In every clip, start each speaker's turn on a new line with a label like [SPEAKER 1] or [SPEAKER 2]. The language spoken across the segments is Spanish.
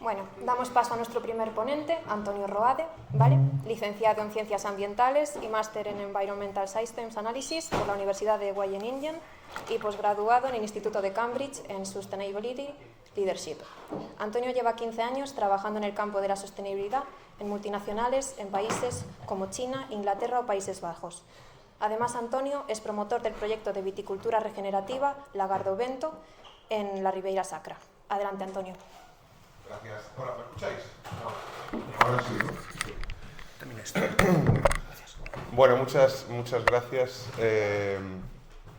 [SPEAKER 1] Bueno, damos paso a nuestro primer ponente, Antonio Roade, ¿vale? Licenciado en Ciencias Ambientales y máster en Environmental Systems Analysis por la Universidad de Wageningen y posgraduado en el Instituto de Cambridge en Sustainability Leadership. Antonio lleva 15 años trabajando en el campo de la sostenibilidad en multinacionales en países como China, Inglaterra o Países Bajos. Además, Antonio es promotor del proyecto de viticultura regenerativa Lagardo Vento en la Ribeira Sacra. Adelante, Antonio.
[SPEAKER 2] Gracias. Hola, ¿me escucháis? No. Ahora sí, ¿no?
[SPEAKER 3] También esto. Gracias.
[SPEAKER 2] Bueno, muchas gracias.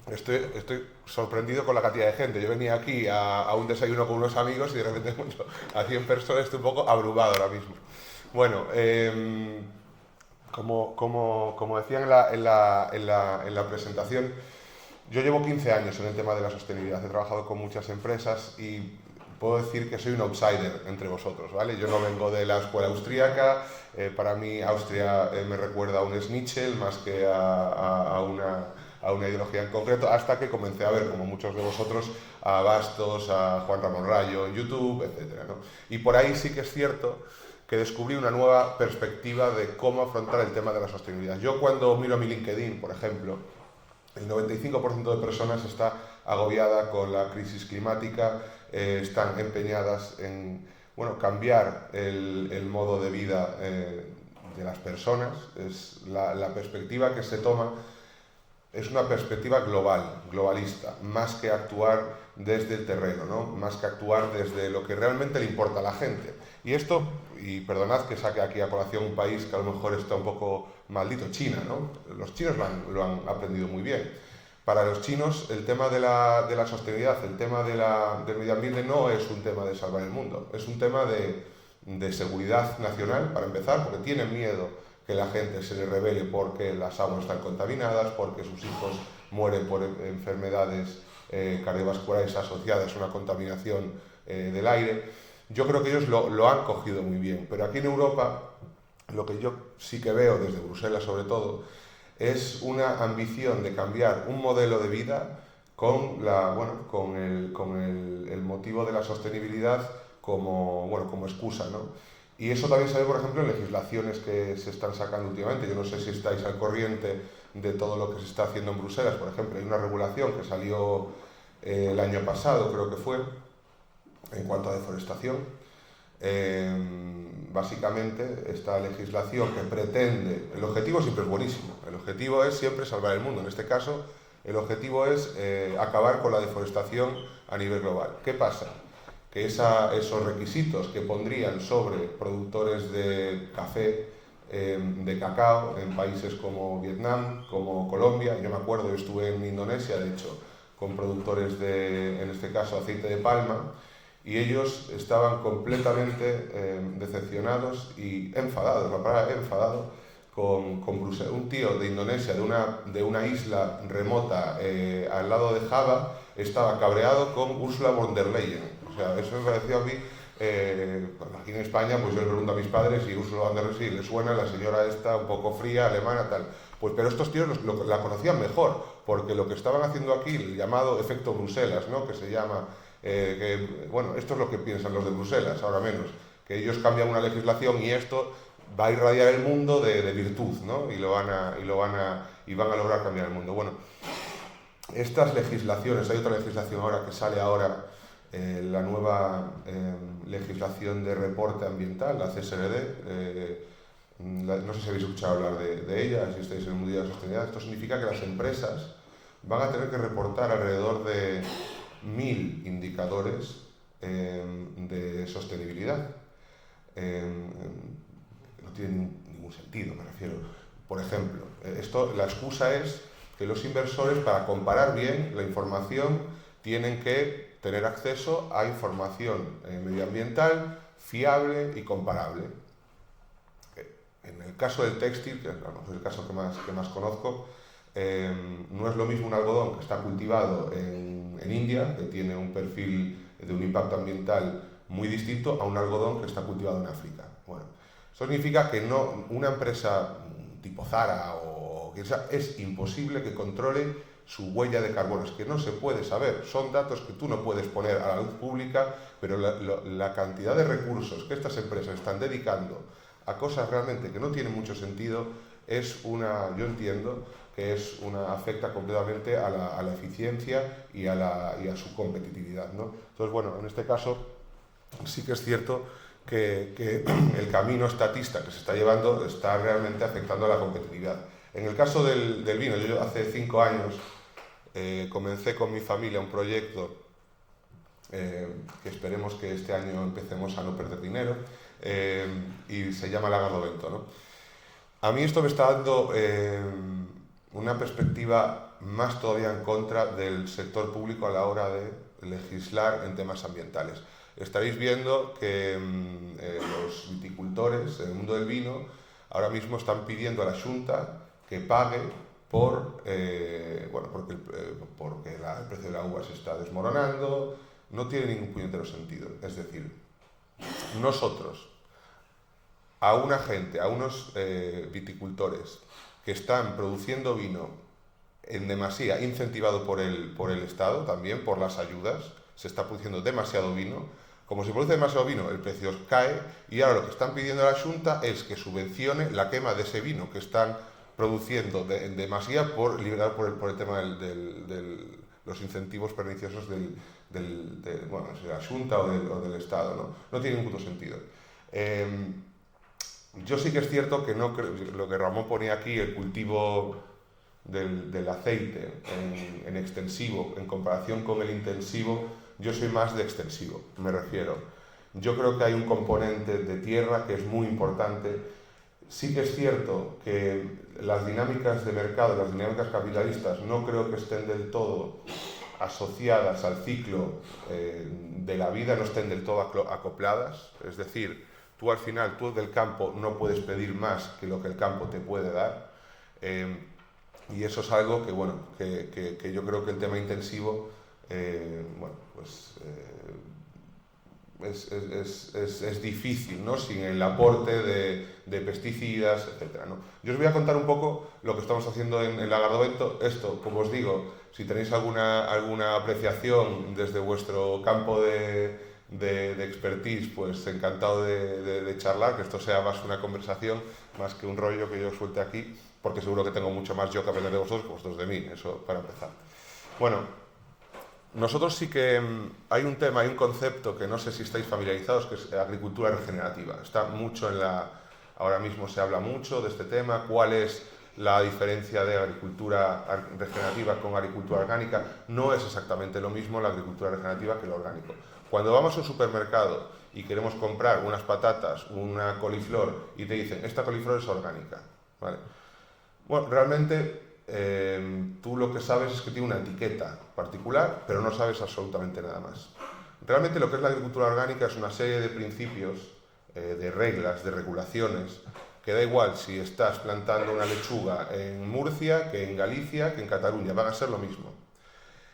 [SPEAKER 2] Estoy sorprendido con la cantidad de gente. Yo venía aquí a un desayuno con unos amigos y de repente a 100 personas, estoy un poco abrumado ahora mismo. Bueno, como decían en la presentación, yo llevo 15 años en el tema de la sostenibilidad. He trabajado con muchas empresas y puedo decir que soy un outsider entre vosotros, ¿vale? Yo no vengo de la escuela austríaca, para mí Austria me recuerda a un Schnitzel más que a una ideología en concreto, hasta que comencé a ver, como muchos de vosotros, a Bastos, a Juan Ramón Rayo en YouTube, etcétera, ¿no? Y por ahí sí que es cierto que descubrí una nueva perspectiva de cómo afrontar el tema de la sostenibilidad. Yo cuando miro mi LinkedIn, por ejemplo, el 95% de personas está agobiada con la crisis climática, están empeñadas en cambiar el modo de vida de las personas. Es la perspectiva que se toma es una perspectiva globalista, más que actuar desde el terreno, ¿no? Más que actuar desde lo que realmente le importa a la gente. Y esto, y perdonad que saque aquí a colación un país que a lo mejor está un poco maldito, China, ¿no? Los chinos lo han aprendido muy bien. Para los chinos el tema de la sostenibilidad, el tema del medio ambiente no es un tema de salvar el mundo, es un tema de seguridad nacional, para empezar, porque tienen miedo que la gente se le revele porque las aguas están contaminadas, porque sus hijos mueren por enfermedades cardiovasculares asociadas a una contaminación del aire. Yo creo que ellos lo han cogido muy bien, pero aquí en Europa lo que yo sí que veo desde Bruselas sobre todo es una ambición de cambiar un modelo de vida con el motivo de la sostenibilidad como excusa, ¿no? Y eso también se ve, por ejemplo, en legislaciones que se están sacando últimamente. Yo no sé si estáis al corriente de todo lo que se está haciendo en Bruselas. Por ejemplo, hay una regulación que salió el año pasado, creo que fue, en cuanto a deforestación. Básicamente, esta legislación que pretende... El objetivo siempre es buenísimo. El objetivo es siempre salvar el mundo. En este caso, el objetivo es acabar con la deforestación a nivel global. ¿Qué pasa? Que esos requisitos que pondrían sobre productores de café, de cacao, en países como Vietnam, como Colombia, yo me acuerdo, yo estuve en Indonesia, de hecho, con productores en este caso, aceite de palma, y ellos estaban completamente decepcionados y enfadados, la palabra enfadado, con Bruselas. Un tío de Indonesia, de una isla remota al lado de Java, estaba cabreado con Ursula von der Leyen. O sea, eso me pareció a mí, aquí en España, pues yo le pregunto a mis padres y Ursula von der Leyen, si le suena la señora esta un poco fría, alemana, tal. Pues, pero estos tíos la conocían mejor, porque lo que estaban haciendo aquí, el llamado efecto Bruselas, ¿no? Que se llama, esto es lo que piensan los de Bruselas, ahora menos, que ellos cambian una legislación y esto va a irradiar el mundo de virtud, ¿no? Y van a lograr cambiar el mundo. Bueno, estas legislaciones, hay otra legislación ahora que sale ahora, la nueva legislación de reporte ambiental, la CSRD, no sé si habéis escuchado hablar de ella, si estáis en el mundo de la sostenibilidad. Esto significa que las empresas van a tener que reportar alrededor de 1000 indicadores de sostenibilidad. No tiene ningún sentido, me refiero. Por ejemplo, la excusa es que los inversores, para comparar bien la información, tienen que tener acceso a información medioambiental fiable y comparable. En el caso del textil, que es el caso que más conozco, no es lo mismo un algodón que está cultivado en India, que tiene un perfil de un impacto ambiental muy distinto, a un algodón que está cultivado en África. Bueno, eso significa que una empresa tipo Zara o quien sea, es imposible que controle su huella de carbono. Es que no se puede saber, son datos que tú no puedes poner a la luz pública, pero la cantidad de recursos que estas empresas están dedicando a cosas realmente que no tienen mucho sentido yo entiendo que afecta completamente a la eficiencia y a su competitividad, ¿no? Entonces, bueno, en este caso sí que es cierto que el camino estatista que se está llevando está realmente afectando a la competitividad. En el caso del vino, yo hace 5 años comencé con mi familia un proyecto que esperemos que este año empecemos a no perder dinero, y se llama Lagardovento, ¿no? A mí esto me está dando una perspectiva más todavía en contra del sector público a la hora de legislar en temas ambientales. Estaréis viendo que los viticultores en el mundo del vino ahora mismo están pidiendo a la Xunta que pague porque el precio de la uva se está desmoronando. No tiene ningún puñetero sentido. Es decir, nosotros, a una gente, a unos viticultores que están produciendo vino en demasía, incentivado por el Estado también, por las ayudas, se está produciendo demasiado vino. Como se produce demasiado vino, el precio cae, y ahora lo que están pidiendo a la Xunta es que subvencione la quema de ese vino que están produciendo en demasía liberado por el tema de los incentivos perniciosos de la Xunta o del Estado, ¿no? No tiene ningún puto sentido. Yo sí que es cierto que no creo, lo que Ramón ponía aquí, el cultivo del aceite en extensivo, en comparación con el intensivo, yo soy más de extensivo, me refiero. Yo creo que hay un componente de tierra que es muy importante. Sí que es cierto que las dinámicas de mercado, las dinámicas capitalistas, no creo que estén del todo asociadas al ciclo de la vida, no estén del todo acopladas. Es decir, tú al final, tú del campo no puedes pedir más que lo que el campo te puede dar. Y eso es algo que yo creo que el tema intensivo es difícil, ¿no? Sin el aporte de pesticidas, etc., ¿no? Yo os voy a contar un poco lo que estamos haciendo en Lagardovento. Esto, como os digo, si tenéis alguna apreciación desde vuestro campo de expertise, pues encantado de charlar, que esto sea más una conversación, más que un rollo que yo suelte aquí, porque seguro que tengo mucho más yo que aprender de vosotros que vosotros de mí, eso para empezar. Bueno, nosotros sí que hay un tema, hay un concepto que no sé si estáis familiarizados, que es agricultura regenerativa. Está mucho ahora mismo se habla mucho de este tema, cuál es la diferencia de agricultura regenerativa con agricultura orgánica. No es exactamente lo mismo la agricultura regenerativa que lo orgánico. Cuando vamos a un supermercado y queremos comprar unas patatas, una coliflor, y te dicen, esta coliflor es orgánica, ¿vale? Bueno, realmente tú lo que sabes es que tiene una etiqueta particular, pero no sabes absolutamente nada más. Realmente lo que es la agricultura orgánica es una serie de principios, de reglas, de regulaciones, que da igual si estás plantando una lechuga en Murcia, que en Galicia, que en Cataluña, van a ser lo mismo.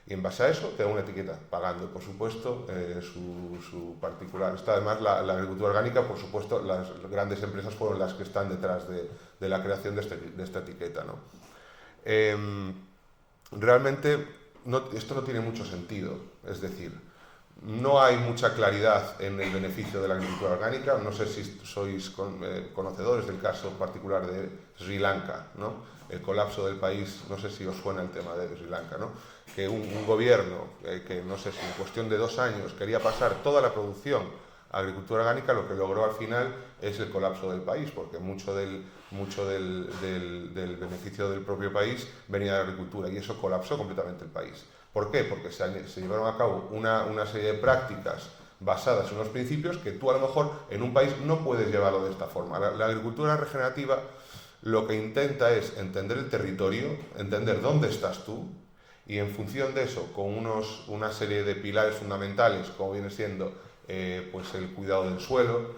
[SPEAKER 2] Y en base a eso te da una etiqueta, pagando, por supuesto, su particular. Está además la agricultura orgánica, por supuesto, las grandes empresas fueron las que están detrás de la creación de esta etiqueta, ¿no? Realmente esto no tiene mucho sentido, es decir, no hay mucha claridad en el beneficio de la agricultura orgánica. No sé si sois conocedores del caso particular de Sri Lanka, ¿no? El colapso del país, no sé si os suena el tema de Sri Lanka, ¿no? Que un gobierno que no sé si en cuestión de 2 años quería pasar toda la producción a agricultura orgánica, lo que logró al final es el colapso del país, porque mucho del beneficio del propio país venía de la agricultura, y eso colapsó completamente el país. ¿Por qué? Porque se llevaron a cabo una serie de prácticas basadas en unos principios que tú a lo mejor en un país no puedes llevarlo de esta forma. La agricultura regenerativa lo que intenta es entender el territorio, entender dónde estás tú, y en función de eso, con una serie de pilares fundamentales, como viene siendo pues el cuidado del suelo,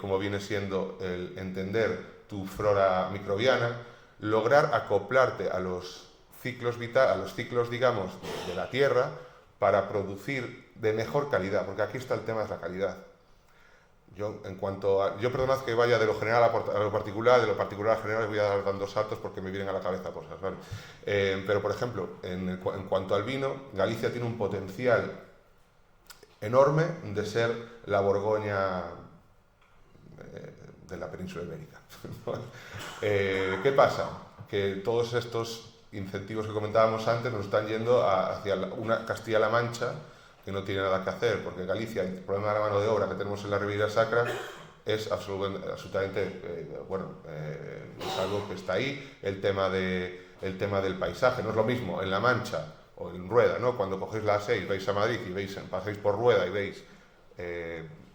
[SPEAKER 2] como viene siendo el entender tu flora microbiana, lograr acoplarte a los ciclos digamos, de la tierra, para producir de mejor calidad, porque aquí está el tema de la calidad. Yo, perdonad que vaya de lo general a lo particular, de lo particular a general, voy a dar dando saltos porque me vienen a la cabeza cosas, ¿vale? Pero, por ejemplo, en cuanto al vino, Galicia tiene un potencial enorme de ser la Borgoña de la península ibérica. ¿Qué pasa? Que todos estos incentivos que comentábamos antes nos están yendo hacia una Castilla-La Mancha que no tiene nada que hacer, porque Galicia, el problema de la mano de obra que tenemos en la Ribeira Sacra es absolutamente es algo que está ahí. El tema del paisaje no es lo mismo en La Mancha o en Rueda, ¿no? Cuando cogéis la A6, vais a Madrid y pasáis por Rueda y veis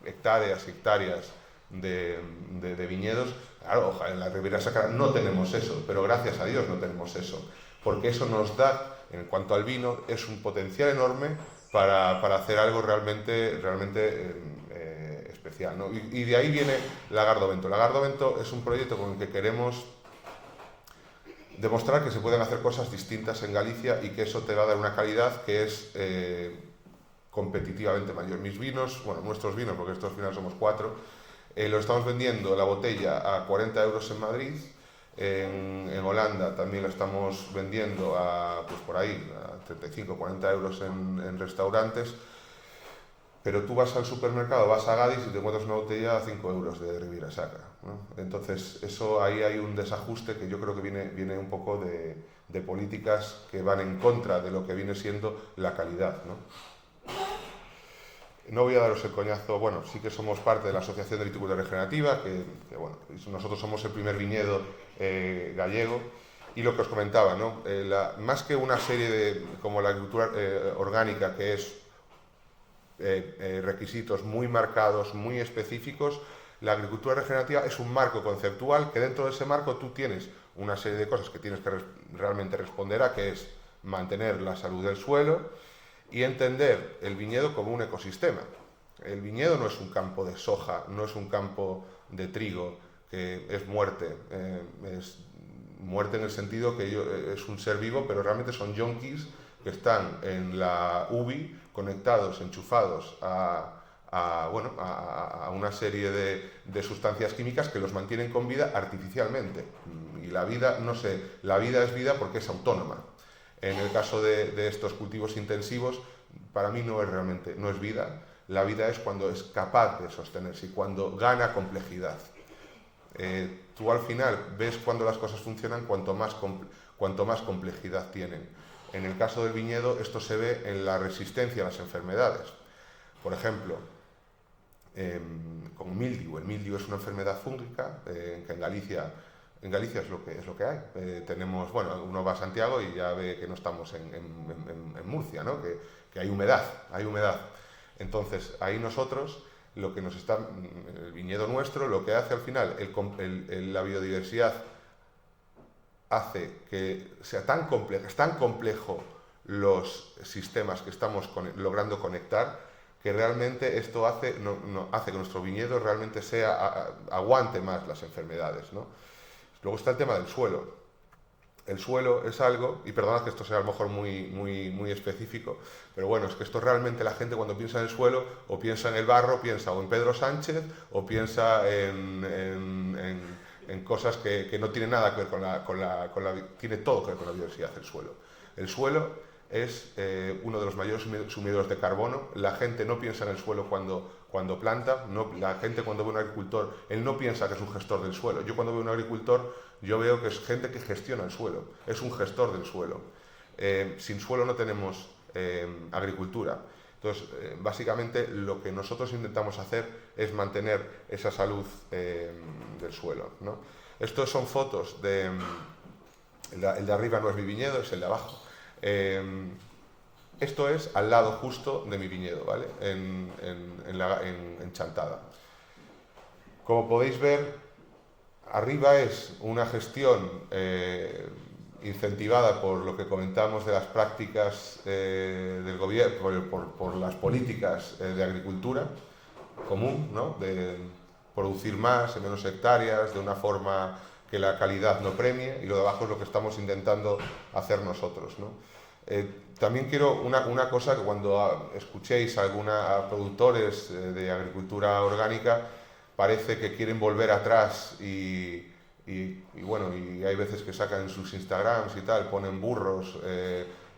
[SPEAKER 2] hectáreas y hectáreas de viñedos. Claro, ojalá, en la Ribeira Sacra no tenemos eso, pero gracias a Dios no tenemos eso, porque eso nos da, en cuanto al vino, es un potencial enorme para hacer algo realmente especial, ¿no? Y de ahí viene Lagardovento. Lagardovento es un proyecto con el que queremos demostrar que se pueden hacer cosas distintas en Galicia y que eso te va a dar una calidad que es competitivamente mayor. Mis vinos, bueno, nuestros vinos, porque estos al final somos 4, lo estamos vendiendo la botella a 40 euros en Madrid. En Holanda también lo estamos vendiendo pues por ahí, a 35 40 euros en restaurantes, pero tú vas al supermercado, vas a Gadis y te encuentras una botella a 5 euros de Ribeira Sacra, ¿no? Entonces, ahí hay un desajuste que yo creo que viene un poco de políticas que van en contra de lo que viene siendo la calidad, ¿no? No voy a daros el coñazo, bueno, sí que somos parte de la Asociación de Viticultura Regenerativa, que bueno, nosotros somos el primer viñedo gallego, y lo que os comentaba, ¿no? Más que una serie como la agricultura orgánica, que es requisitos muy marcados, muy específicos, la agricultura regenerativa es un marco conceptual que dentro de ese marco tú tienes una serie de cosas que tienes que realmente responder a, que es mantener la salud del suelo y entender el viñedo como un ecosistema. El viñedo no es un campo de soja, no es un campo de trigo, que es muerte. Es muerte en el sentido que es un ser vivo, pero realmente son yonkis que están en la UBI conectados, enchufados a una serie de sustancias químicas que los mantienen con vida artificialmente. Y la vida, no sé, la vida es vida porque es autónoma. En el caso de estos cultivos intensivos, para mí no es vida. La vida es cuando es capaz de sostenerse y cuando gana complejidad. Tú al final ves cuando las cosas funcionan cuanto más complejidad tienen. En el caso del viñedo, esto se ve en la resistencia a las enfermedades. Por ejemplo, con mildiu. El mildiu es una enfermedad fúngica que en Galicia es lo que hay. Tenemos, bueno, uno va a Santiago y ya ve que no estamos en Murcia, ¿no? Que hay humedad. Entonces, ahí nosotros, el viñedo nuestro, lo que hace al final, la biodiversidad hace que sea tan complejo los sistemas que estamos logrando conectar, que realmente esto hace que nuestro viñedo realmente aguante más las enfermedades, ¿no? Luego está el tema del suelo. El suelo es algo, y perdonad que esto sea a lo mejor muy específico, pero bueno, es que esto realmente la gente cuando piensa en el suelo, o piensa en el barro, piensa o en Pedro Sánchez, o piensa en cosas que no tienen nada que ver tiene todo que ver con la biodiversidad del suelo. El suelo es uno de los mayores sumidores de carbono. La gente no piensa en el suelo cuando planta, la gente cuando ve a un agricultor, él no piensa que es un gestor del suelo. Yo cuando veo a un agricultor, yo veo que es gente que gestiona el suelo, es un gestor del suelo. Sin suelo no tenemos agricultura. Entonces, básicamente lo que nosotros intentamos hacer es mantener esa salud del suelo, ¿no? Estos son fotos el de arriba no es mi viñedo, es el de abajo. Esto es al lado justo de mi viñedo, ¿vale? En Chantada. Como podéis ver, arriba es una gestión incentivada por lo que comentamos de las prácticas del gobierno, por las políticas de agricultura común, ¿no? De producir más en menos hectáreas, de una forma que la calidad no premie, y lo de abajo es lo que estamos intentando hacer nosotros, ¿no? También quiero una cosa que cuando escuchéis a productores de agricultura orgánica, parece que quieren volver atrás bueno, y hay veces que sacan sus Instagrams y tal, ponen burros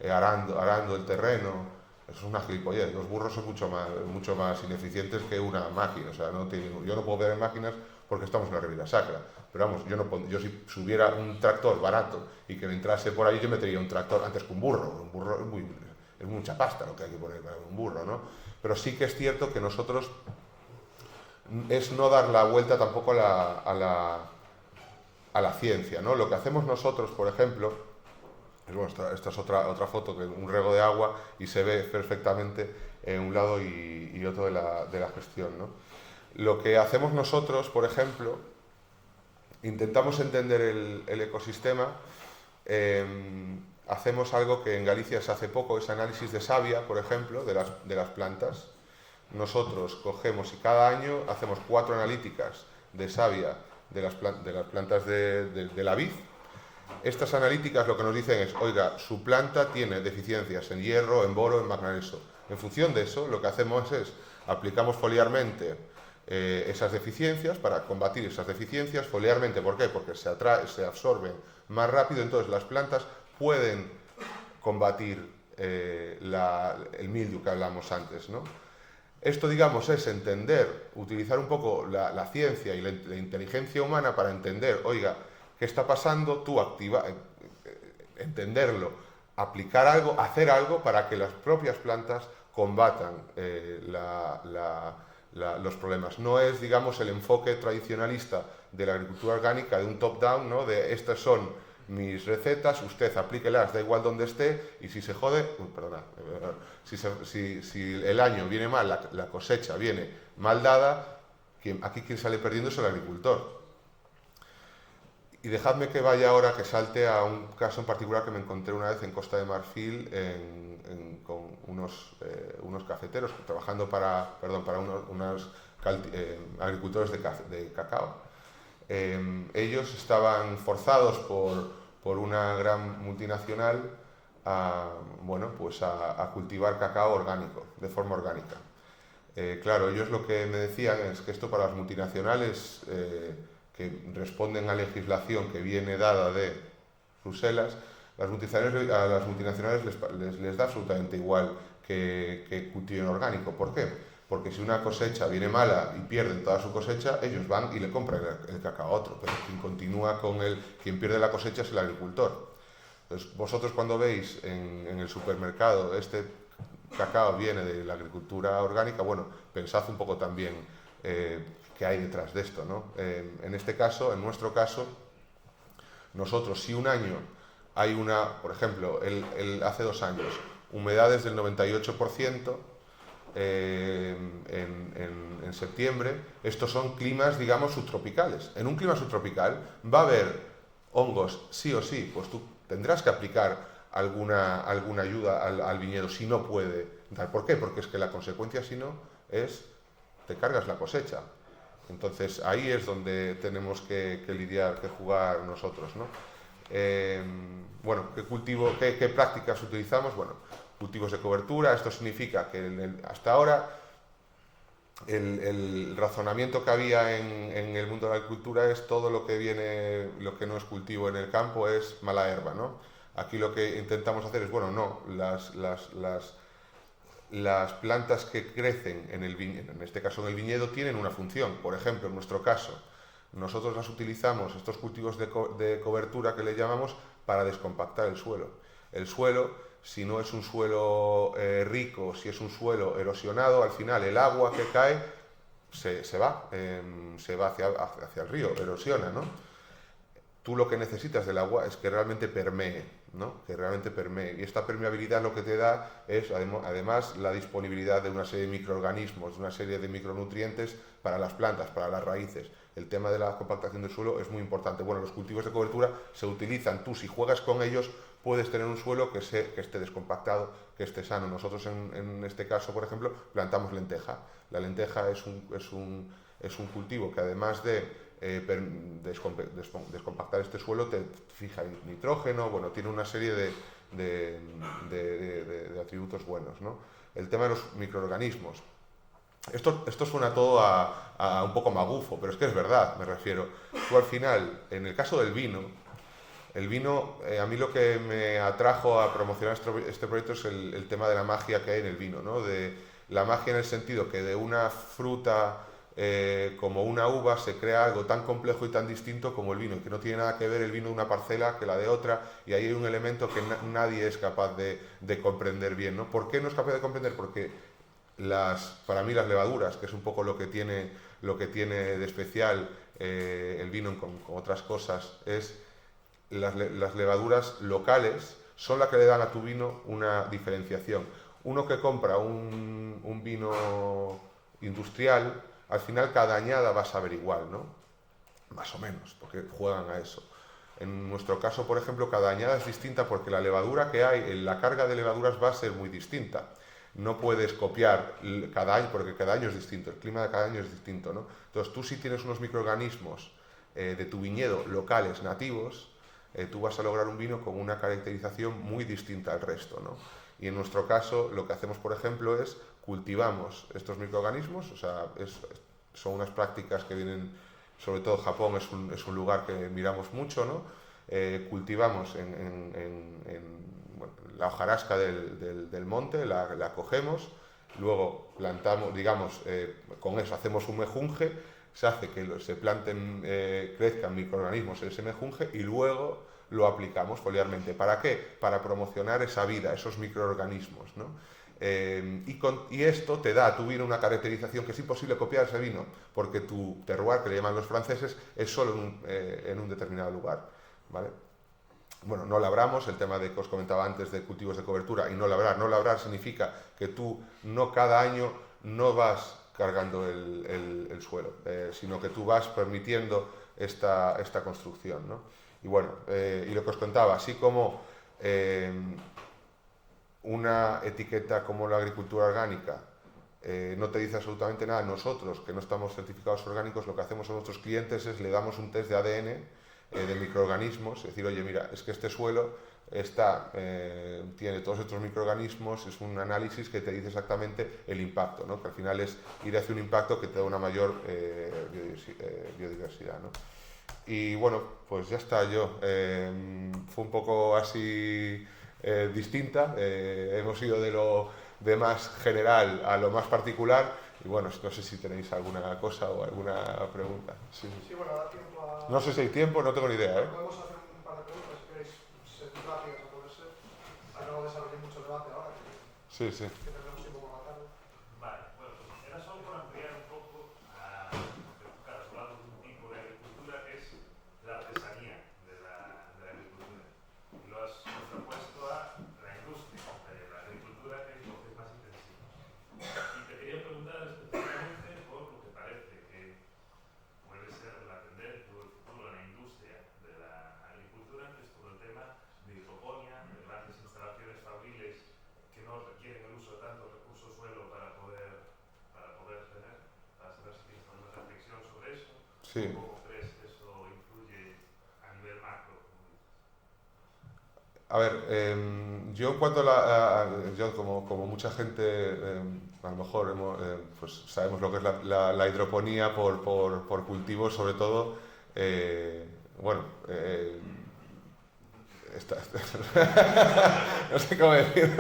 [SPEAKER 2] arando el terreno. Eso es una gilipollez. Los burros son mucho más ineficientes que una máquina. O sea, yo no puedo ver en máquinas porque estamos en la Ribeira Sacra. Pero vamos, yo si subiera un tractor barato y que me entrase por ahí, yo metería un tractor antes que un burro. Un burro es mucha pasta lo que hay que poner para un burro, ¿no? Pero sí que es cierto que nosotros es no dar la vuelta tampoco a la ciencia, ¿no? Lo que hacemos nosotros, por ejemplo, bueno, esta es otra foto, que un rego de agua y se ve perfectamente un lado y otro de la gestión, ¿no? Lo que hacemos nosotros, por ejemplo, intentamos entender el ecosistema. Hacemos algo que en Galicia se hace poco, es análisis de savia, por ejemplo, de las plantas. Nosotros cogemos y cada año hacemos 4 analíticas de savia de las plantas de la vid. Estas analíticas lo que nos dicen es, oiga, su planta tiene deficiencias en hierro, en boro, en manganeso. En función de eso, lo que hacemos es, aplicamos foliarmente esas deficiencias para combatir esas deficiencias foliarmente. ¿Por qué? Porque se absorben más rápido, entonces las plantas pueden combatir el mildew que hablamos antes, ¿no? Esto, digamos, es entender, utilizar un poco la ciencia y la inteligencia humana para entender, oiga, ¿qué está pasando? Entenderlo, aplicar algo, hacer algo para que las propias plantas combatan los problemas. No es, digamos, el enfoque tradicionalista de la agricultura orgánica, de un top-down, ¿no? De estas son mis recetas, usted aplíquelas, da igual donde esté, y si se jode, si el año viene mal, la cosecha viene mal dada, aquí quien sale perdiendo es el agricultor. Y dejadme que vaya ahora, que salte a un caso en particular que me encontré una vez en Costa de Marfil con unos cafeteros trabajando para unos agricultores de cacao. Ellos estaban forzados por una gran multinacional a cultivar cacao orgánico, de forma orgánica. Claro, ellos lo que me decían es que esto para las multinacionales que responden a legislación que viene dada de Bruselas, a las multinacionales les da absolutamente igual que cultiven orgánico. ¿Por qué? Porque si una cosecha viene mala y pierden toda su cosecha, ellos van y le compran el cacao a otro, pero quien pierde la cosecha es el agricultor. Entonces, vosotros cuando veis en el supermercado este cacao viene de la agricultura orgánica, bueno, pensad un poco también qué hay detrás de esto, ¿no? En nuestro caso, nosotros si un año hay por ejemplo, hace 2 años, humedades del 98%, en septiembre, estos son climas, digamos, subtropicales. En un clima subtropical va a haber hongos sí o sí, pues tú tendrás que aplicar alguna ayuda al viñedo si no puede dar. ¿Por qué? Porque es que la consecuencia, si no, te cargas la cosecha. Entonces ahí es donde tenemos que lidiar, que jugar nosotros, ¿no? Bueno, ¿qué prácticas utilizamos? Bueno, cultivos de cobertura. Esto significa que hasta ahora el razonamiento que había en el mundo de la agricultura es todo lo que no es cultivo en el campo es mala herba, ¿no? Aquí lo que intentamos hacer es, bueno, no, las plantas que crecen en este caso en el viñedo, tienen una función. Por ejemplo, en nuestro caso, nosotros las utilizamos, estos cultivos de cobertura que le llamamos, para descompactar el suelo. El suelo, si no es un suelo rico, si es un suelo erosionado, al final el agua que cae se va hacia el río, erosiona, ¿no? Tú lo que necesitas del agua es que realmente permee, ¿no? Que realmente permee. Y esta permeabilidad lo que te da es, además, la disponibilidad de una serie de microorganismos, de una serie de micronutrientes para las plantas, para las raíces. El tema de la compactación del suelo es muy importante. Bueno, los cultivos de cobertura se utilizan. Tú, si juegas con ellos, puedes tener un suelo que esté descompactado, que esté sano. Nosotros, en este caso, por ejemplo, plantamos lenteja. La lenteja es un cultivo que, además de descompactar este suelo, te fija nitrógeno, bueno, tiene una serie de atributos buenos, ¿no? El tema de los microorganismos. esto suena todo a un poco magufo, pero es que es verdad, me refiero. Tú al final, en el caso del vino, el vino, a mí lo que me atrajo a promocionar este proyecto es el tema de la magia que hay en el vino, ¿no? De la magia en el sentido que de una fruta como una uva se crea algo tan complejo y tan distinto como el vino, y que no tiene nada que ver el vino de una parcela que la de otra, y ahí hay un elemento que nadie es capaz de comprender bien, ¿no? ¿Por qué no es capaz de comprender? Porque para mí las levaduras, que es un poco lo que tiene de especial el vino con otras cosas, es las levaduras locales son las que le dan a tu vino una diferenciación. Uno que compra un vino industrial, al final cada añada va a saber igual, ¿no? Más o menos, porque juegan a eso. En nuestro caso, por ejemplo, cada añada es distinta porque la levadura que hay, la carga de levaduras va a ser muy distinta. No puedes copiar cada año, porque cada año es distinto, el clima de cada año es distinto, ¿no? Entonces tú si tienes unos microorganismos de tu viñedo locales, nativos, tú vas a lograr un vino con una caracterización muy distinta al resto, ¿no? Y en nuestro caso lo que hacemos, por ejemplo, es cultivamos estos microorganismos, o sea, son unas prácticas que vienen, sobre todo Japón es un lugar que miramos mucho, ¿no? Cultivamos bueno, la hojarasca del monte, la cogemos, luego plantamos, digamos, con eso hacemos un mejunje, se hace que se planten, crezcan microorganismos en ese mejunje y luego lo aplicamos foliarmente. ¿Para qué? Para promocionar esa vida, esos microorganismos, ¿no? Y esto te da a tu vino una caracterización que es imposible copiar ese vino, porque tu terroir, que le llaman los franceses, es solo en un determinado lugar, ¿vale? Bueno, no labramos, el tema de que os comentaba antes de cultivos de cobertura, y no labrar significa que tú no cada año no vas cargando el suelo, sino que tú vas permitiendo esta construcción, ¿no? Y bueno, y lo que os contaba, así como una etiqueta como la agricultura orgánica no te dice absolutamente nada, nosotros que no estamos certificados orgánicos, lo que hacemos a nuestros clientes es le damos un test de ADN de microorganismos, es decir, oye, mira, es que este suelo tiene todos estos microorganismos, es un análisis que te dice exactamente el impacto, ¿no? Que al final es ir hacia un impacto que te da una mayor biodiversidad, ¿no? Y bueno, pues ya está yo. Fue un poco así distinta, hemos ido de más general a lo más particular, y bueno, no sé si tenéis alguna cosa o alguna pregunta. Sí,
[SPEAKER 4] sí, bueno, da tiempo a...
[SPEAKER 2] No sé si hay tiempo, no tengo ni idea, ¿eh?
[SPEAKER 4] Podemos hacer un par de preguntas, si queréis, ser rápidas a poder ser, para no desarrollar mucho debate ahora,
[SPEAKER 2] Sí, sí.
[SPEAKER 4] que tenemos tiempo por la tarde.
[SPEAKER 5] Vale, bueno, pues era solo por ampliar un poco a, claro, has hablado de un tipo de agricultura que es la artesanía de la agricultura. Y lo has contrapuesto a la industria de la agricultura, que es lo que es más intensivo. Y te quería preguntar específicamente por lo que parece que puede ser la tendencia o el futuro en la industria de la agricultura, que es todo el tema de hidroponía, de grandes instalaciones fabriles que no requieren el uso de tanto recurso suelo para poder tener, para saber si tienes alguna reflexión sobre eso.
[SPEAKER 2] Sí.
[SPEAKER 5] ¿Cómo crees que eso influye a nivel macro?
[SPEAKER 2] A ver, yo en cuanto yo como mucha gente, a lo mejor pues sabemos lo que es la hidroponía por cultivos, sobre todo, bueno, no sé cómo decir.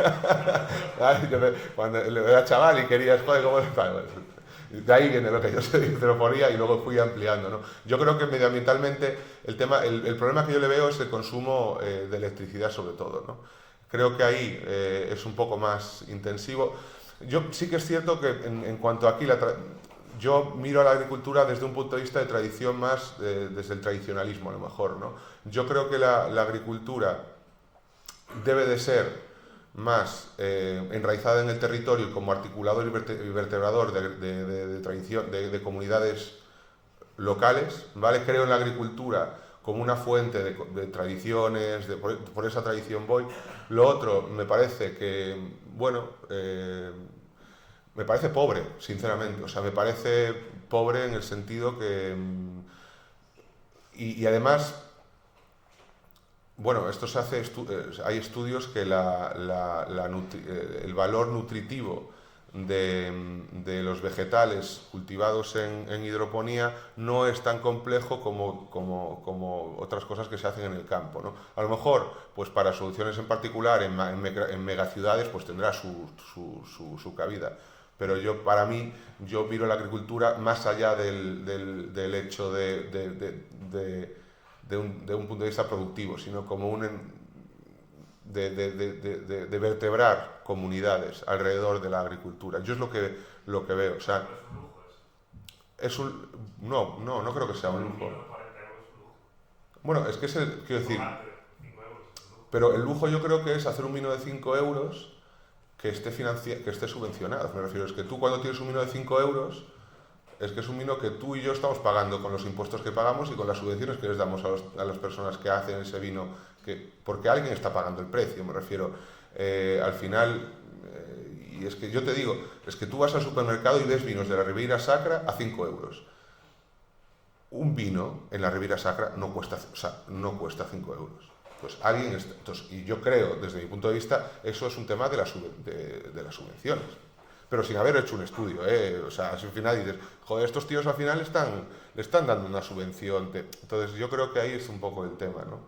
[SPEAKER 2] Cuando era chaval y querías, joder, ¿cómo está? De ahí viene lo que yo sé de hidroponía y luego fui ampliando, ¿no? Yo creo que medioambientalmente el problema que yo le veo es el consumo de electricidad sobre todo, ¿no? Creo que ahí es un poco más intensivo. Yo sí que es cierto que en cuanto a aquí, yo miro a la agricultura desde un punto de vista de tradición más, desde el tradicionalismo a lo mejor, ¿no? Yo creo que la agricultura debe de ser más enraizada en el territorio como articulador y vertebrador de tradición, de comunidades locales, ¿vale? Creo en la agricultura como una fuente de tradiciones, por esa tradición voy. Lo otro me parece que, bueno, me parece pobre, sinceramente, o sea, me parece pobre en el sentido que... Y además... Bueno, esto se hace, hay estudios que el valor nutritivo de los vegetales cultivados en hidroponía no es tan complejo como otras cosas que se hacen en el campo, ¿no? A lo mejor, pues para soluciones en particular, en megaciudades, pues tendrá su cabida. Pero para mí, yo miro la agricultura más allá del hecho de un punto de vista productivo, sino como de vertebrar comunidades alrededor de la agricultura. Yo es lo que veo. O sea, no creo que sea un lujo. Bueno, es que quiero decir, pero el lujo yo creo que es hacer un vino de 5 euros que esté subvencionado. Me refiero, es que tú cuando tienes un vino de 5 euros, es que es un vino que tú y yo estamos pagando con los impuestos que pagamos y con las subvenciones que les damos a las personas que hacen ese vino, porque alguien está pagando el precio, me refiero. Al final, y es que yo te digo, es que tú vas al supermercado y ves vinos de la Ribeira Sacra a 5 euros. Un vino en la Ribeira Sacra no cuesta 5 euros. Pues y yo creo, desde mi punto de vista, eso es un tema de las subvenciones. Pero sin haber hecho un estudio, o sea, al final dices, joder, estos tíos al final le están dando una subvención. Entonces yo creo que ahí es un poco el tema, ¿no?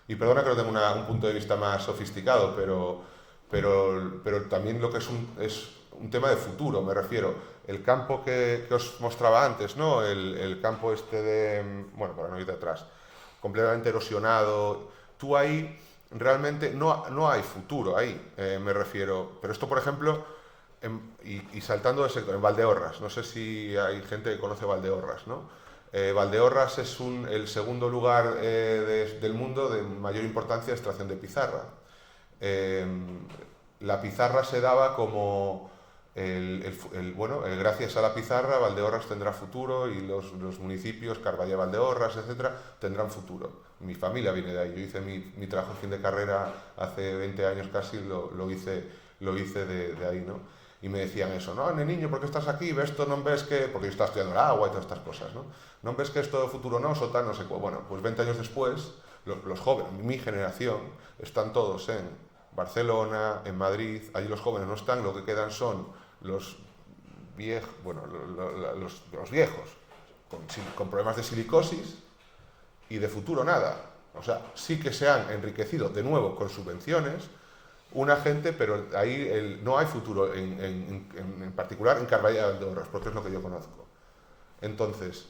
[SPEAKER 2] Y perdona que no tengo un punto de vista más sofisticado, pero también lo que es un tema de futuro, me refiero. El campo que os mostraba antes, ¿no? El campo bueno, para no ir de atrás, completamente erosionado. Tú ahí realmente no hay futuro ahí, me refiero. Pero esto, por ejemplo, y saltando de sector, en Valdeorras, no sé si hay gente que conoce Valdeorras, ¿no? Valdeorras es el segundo lugar del mundo de mayor importancia de extracción de pizarra. La pizarra se daba como gracias a la pizarra Valdeorras tendrá futuro y los municipios, Carballé, Valdeorras, etcétera, tendrán futuro. Mi familia viene de ahí. Yo hice mi trabajo de fin de carrera hace 20 años casi, lo hice de ahí, ¿no? Y me decían eso, no, niño, ¿por qué estás aquí? ¿Ves esto? ¿No ves que...? Porque yo estaba estudiando el agua y todas estas cosas, ¿no? ¿No ves que esto de futuro no? O tal, no sé cuál. Bueno, pues 20 años después, los jóvenes, mi generación, están todos en Barcelona, en Madrid. Allí los jóvenes no están, lo que quedan son los viejos, con problemas de silicosis y de futuro nada. O sea, sí que se han enriquecido de nuevo con subvenciones una gente, pero ahí no hay futuro, en particular en Carballé de Valdeorras, porque es lo que yo conozco. Entonces,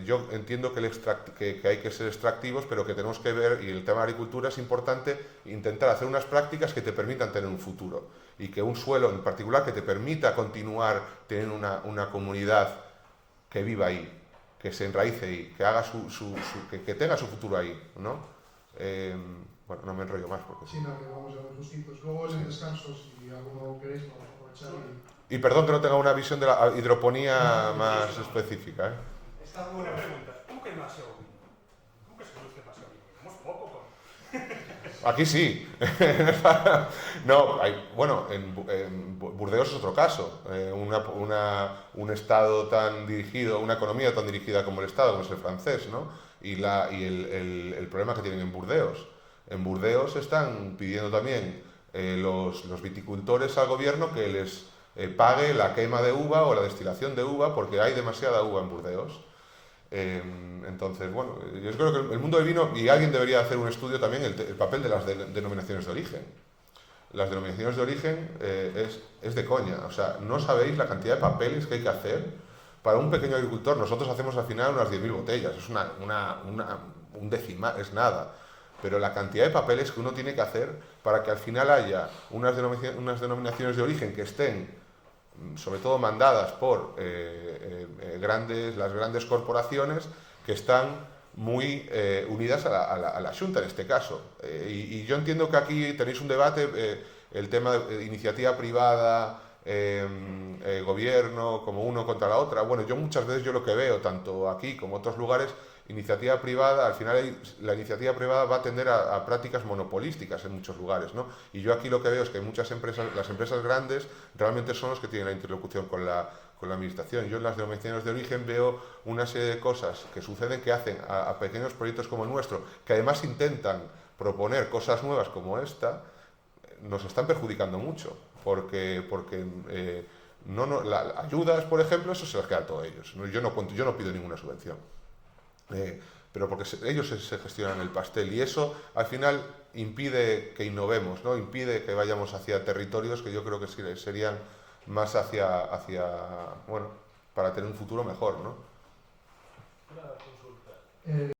[SPEAKER 2] yo entiendo que hay que ser extractivos, pero que tenemos que ver, y el tema de agricultura es importante, intentar hacer unas prácticas que te permitan tener un futuro, y que un suelo en particular que te permita continuar teniendo una comunidad que viva ahí, que se enraíce ahí, que haga que tenga su futuro ahí, ¿no? Bueno, no me enrollo más porque...
[SPEAKER 4] Sí, no, que vamos a ver gustitos. Luego en el descanso, si alguno queréis, vamos a aprovechar
[SPEAKER 2] y perdón que no tenga una visión de la hidroponía más específica, ¿eh?
[SPEAKER 3] Esta buena pregunta. ¿Cómo que demasiado vino? ¿Cómo que se produce demasiado vino? Tenemos poco,
[SPEAKER 2] Aquí sí. No, bueno, en Burdeos es otro caso. Un estado tan dirigido, una economía tan dirigida como el estado, como es el francés, ¿no? Y el problema que tienen en Burdeos. En Burdeos están pidiendo también los viticultores al gobierno que les pague la quema de uva o la destilación de uva porque hay demasiada uva en Burdeos. Entonces, bueno, yo creo que el mundo del vino, y alguien debería hacer un estudio también, el papel de las denominaciones de origen. Las denominaciones de origen es de coña, o sea, no sabéis la cantidad de papeles que hay que hacer para un pequeño agricultor. Nosotros hacemos al final unas 10.000 botellas, es un decimal, es nada. Pero la cantidad de papeles que uno tiene que hacer para que al final haya unas denominaciones de origen que estén, sobre todo mandadas por las grandes corporaciones que están muy unidas a la Xunta en este caso. Y yo entiendo que aquí tenéis un debate, el tema de iniciativa privada, gobierno, como uno contra la otra. Bueno, yo muchas veces lo que veo, tanto aquí como en otros lugares, iniciativa privada, al final la iniciativa privada va a tender a prácticas monopolísticas en muchos lugares, ¿no? Y yo aquí lo que veo es que muchas empresas, las empresas grandes, realmente son los que tienen la interlocución con la administración. Yo en las denominaciones de origen veo una serie de cosas que suceden que hacen a pequeños proyectos como el nuestro, que además intentan proponer cosas nuevas como esta, nos están perjudicando mucho, porque ayudas, por ejemplo, eso se las queda a todos ellos. Yo no pido ninguna subvención. Pero porque ellos se gestionan el pastel y eso al final impide que innovemos, ¿no? Impide que vayamos hacia territorios que yo creo que serían más hacia bueno, para tener un futuro mejor, ¿no?
[SPEAKER 6] Una consulta.